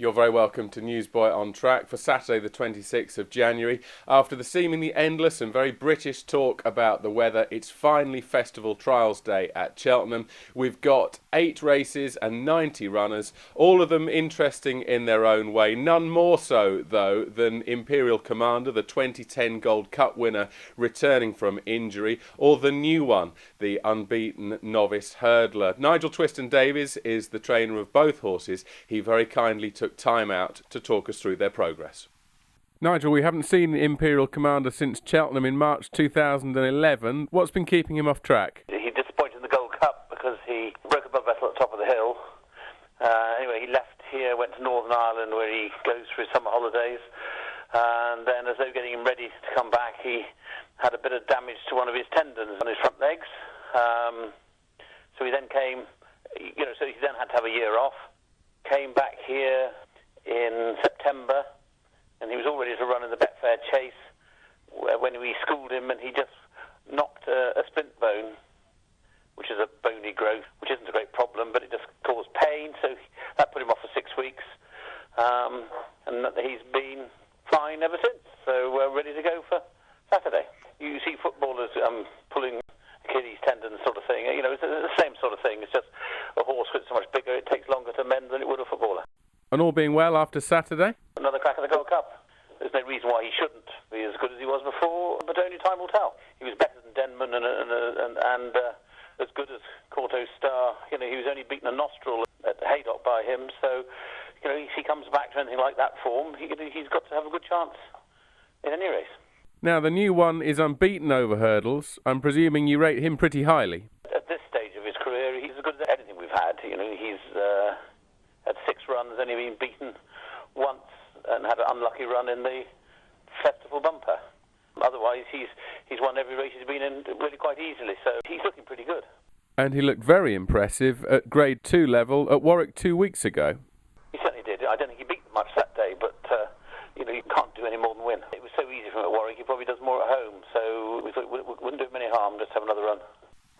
You're very welcome to Newsboy on Track for Saturday the 26th of January. After the seemingly endless and very British talk about the weather, it's finally Festival Trials Day at Cheltenham. We've got 8 races and 90 runners, all of them interesting in their own way. None more so, though, than Imperial Commander, the 2010 Gold Cup winner, returning from injury, or the new one, the unbeaten novice hurdler. Nigel Twiston-Davies is the trainer of both horses. He very kindly took time out to talk us through their progress. Nigel, we haven't seen the Imperial Commander since Cheltenham in March 2011. What's been keeping him off track? He disappointed in the Gold Cup because he broke above vessel at the top of the hill. Anyway, he left here, went to Northern Ireland where he goes for his summer holidays, and then as they were getting him ready to come back, he had a bit of damage to one of his tendons on his front legs. So he then came, so he then had to have a year off. Came back here in September, and he was all ready to run in the Betfair Chase when we schooled him, and he just knocked a splint bone, which is a bony growth, which isn't a great problem, but it just caused pain, so that put him off for 6 weeks, and he's been fine ever since, so we're ready to go for Saturday. You see footballers pulling Achilles tendon sort of thing, it's the same sort of thing. It's just a horse that's so much bigger, it takes longer to mend than it would a footballer. And all being well after Saturday? Another crack at the Gold Cup. There's no reason why he shouldn't be as good as he was before, but only time will tell. He was better than Denman and as good as Corto Star. He was only beaten a nostril at Haydock by him, so if he comes back to anything like that form, he's got to have a good chance in any race. Now, the new one is unbeaten over hurdles. I'm presuming you rate him pretty highly. At this stage of his career, he's as good as anything we've had. He's had 6 runs, only been beaten once, and had an unlucky run in the Festival Bumper. Otherwise, he's won every race he's been in really quite easily, so he's looking pretty good. And he looked very impressive at Grade 2 level at Warwick 2 weeks ago. He certainly did. I don't think he beat much that day, but you can't do any more than win. It was so easy for him at Warwick, he probably does more at home, so we thought it wouldn't do him any harm just have another run.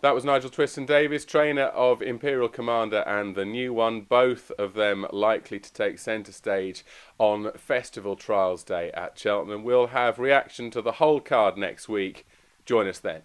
That was Nigel Twiston-Davies, trainer of Imperial Commander and the new one, both of them likely to take centre stage on Festival Trials Day at Cheltenham. We'll have reaction to the whole card next week. Join us then.